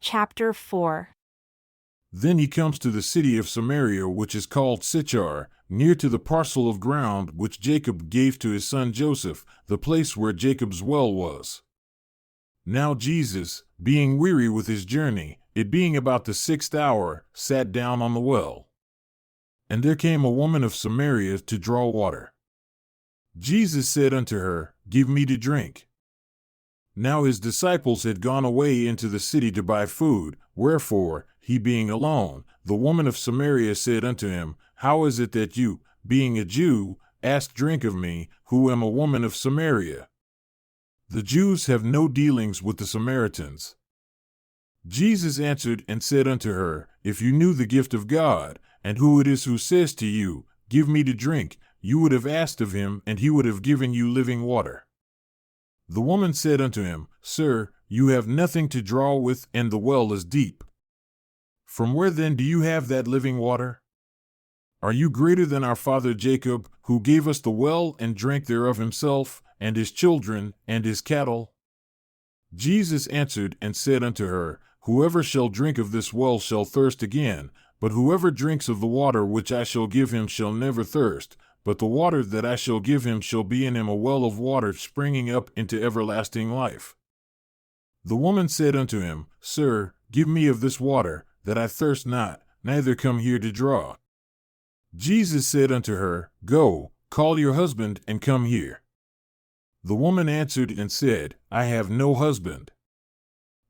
Chapter 4. Then he comes to the city of Samaria, which is called Sychar, near to the parcel of ground which Jacob gave to his son Joseph, the place where Jacob's well was. Now Jesus, being weary with his journey, it being about the 6th hour, sat down on the well. And there came a woman of Samaria to draw water. Jesus said unto her, Give me to drink. Now his disciples had gone away into the city to buy food, wherefore, he being alone, the woman of Samaria said unto him, How is it that you, being a Jew, ask drink of me, who am a woman of Samaria? The Jews have no dealings with the Samaritans. Jesus answered and said unto her, If you knew the gift of God, and who it is who says to you, Give me to drink, you would have asked of him, and he would have given you living water. The woman said unto him, Sir, you have nothing to draw with, and the well is deep. From where then do you have that living water? Are you greater than our father Jacob, who gave us the well and drank thereof himself, and his children, and his cattle? Jesus answered and said unto her, Whoever shall drink of this well shall thirst again, but whoever drinks of the water which I shall give him shall never thirst, but the water that I shall give him shall be in him a well of water springing up into everlasting life. The woman said unto him, Sir, give me of this water, that I thirst not, neither come here to draw. Jesus said unto her, Go, call your husband, and come here. The woman answered and said, I have no husband.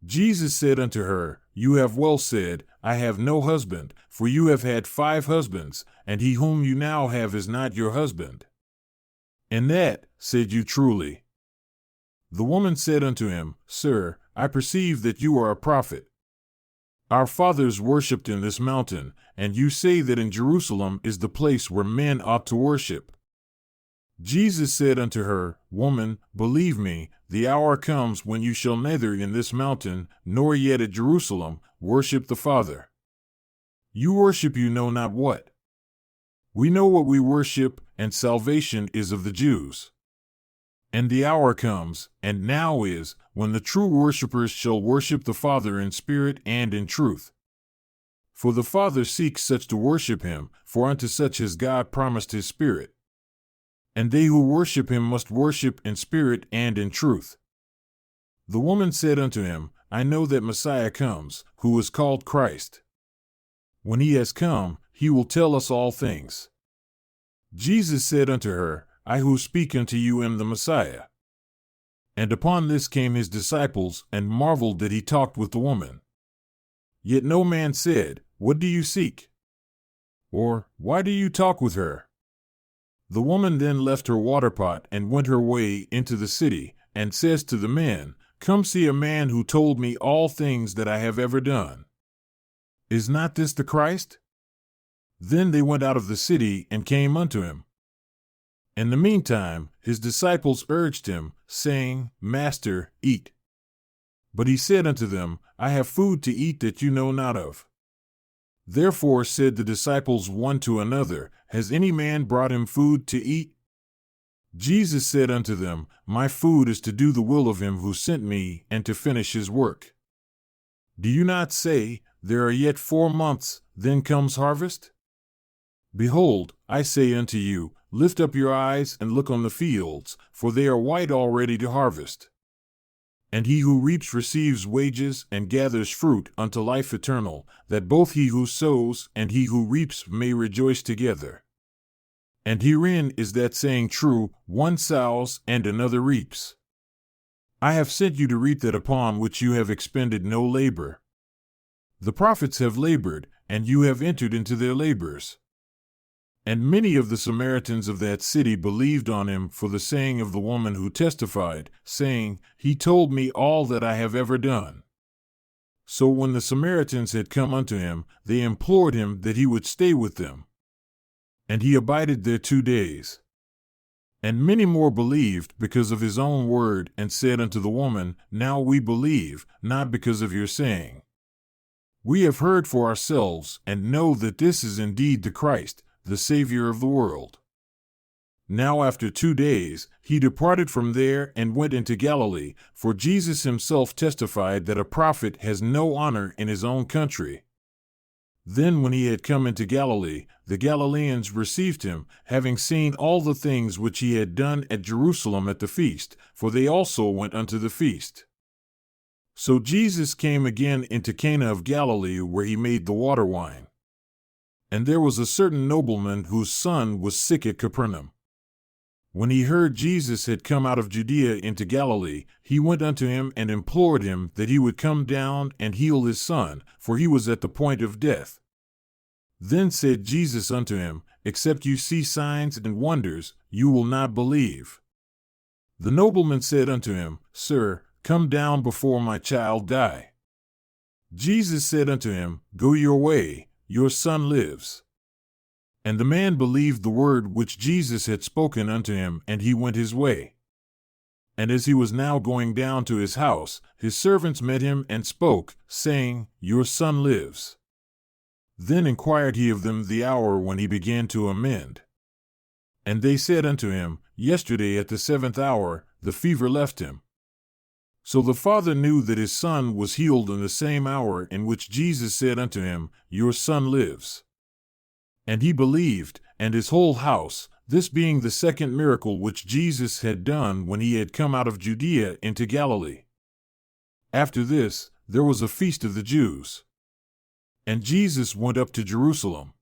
Jesus said unto her, You have well said, I have no husband, for you have had 5 husbands, and he whom you now have is not your husband. And that, said you truly. The woman said unto him, Sir, I perceive that you are a prophet. Our fathers worshipped in this mountain, and you say that in Jerusalem is the place where men ought to worship. Jesus said unto her, Woman, believe me, the hour comes when you shall neither in this mountain, nor yet at Jerusalem, worship the Father. You worship you know not what. We know what we worship, and salvation is of the Jews. And the hour comes, and now is, when the true worshippers shall worship the Father in spirit and in truth. For the Father seeks such to worship him, for unto such has God promised his Spirit. And they who worship him must worship in spirit and in truth. The woman said unto him, I know that Messiah comes, who is called Christ. When he has come, he will tell us all things. Jesus said unto her, I who speak unto you am the Messiah. And upon this came his disciples, and marveled that he talked with the woman. Yet no man said, What do you seek? Or, Why do you talk with her? The woman then left her water pot and went her way into the city, and says to the men, Come see a man who told me all things that I have ever done. Is not this the Christ? Then they went out of the city and came unto him. In the meantime, his disciples urged him, saying, Master, eat. But he said unto them, I have food to eat that you know not of. Therefore said the disciples one to another, Has any man brought him food to eat? Jesus said unto them, My food is to do the will of him who sent me, and to finish his work. Do you not say, There are yet 4 months, then comes harvest? Behold, I say unto you, Lift up your eyes and look on the fields, for they are white already to harvest. And he who reaps receives wages and gathers fruit unto life eternal, that both he who sows and he who reaps may rejoice together. And herein is that saying true, one sows and another reaps. I have sent you to reap that upon which you have expended no labor. The prophets have labored, and you have entered into their labors. And many of the Samaritans of that city believed on him for the saying of the woman who testified, saying, He told me all that I have ever done. So when the Samaritans had come unto him, they implored him that he would stay with them. And he abided there 2 days. And many more believed because of his own word, and said unto the woman, Now we believe, not because of your saying. We have heard for ourselves, and know that this is indeed the Christ, the Savior of the world. Now after 2 days, he departed from there and went into Galilee, for Jesus himself testified that a prophet has no honor in his own country. Then when he had come into Galilee, the Galileans received him, having seen all the things which he had done at Jerusalem at the feast, for they also went unto the feast. So Jesus came again into Cana of Galilee, where he made the water wine. And there was a certain nobleman whose son was sick at Capernaum. When he heard Jesus had come out of Judea into Galilee, he went unto him and implored him that he would come down and heal his son, for he was at the point of death. Then said Jesus unto him, Except you see signs and wonders, you will not believe. The nobleman said unto him, Sir, come down before my child die. Jesus said unto him, Go your way, your son lives. And the man believed the word which Jesus had spoken unto him, and he went his way. And as he was now going down to his house, his servants met him and spoke, saying, Your son lives. Then inquired he of them the hour when he began to amend. And they said unto him, Yesterday at the 7th hour, the fever left him. So the father knew that his son was healed in the same hour in which Jesus said unto him, Your son lives. And he believed, and his whole house, this being the second miracle which Jesus had done when he had come out of Judea into Galilee. After this, there was a feast of the Jews. And Jesus went up to Jerusalem.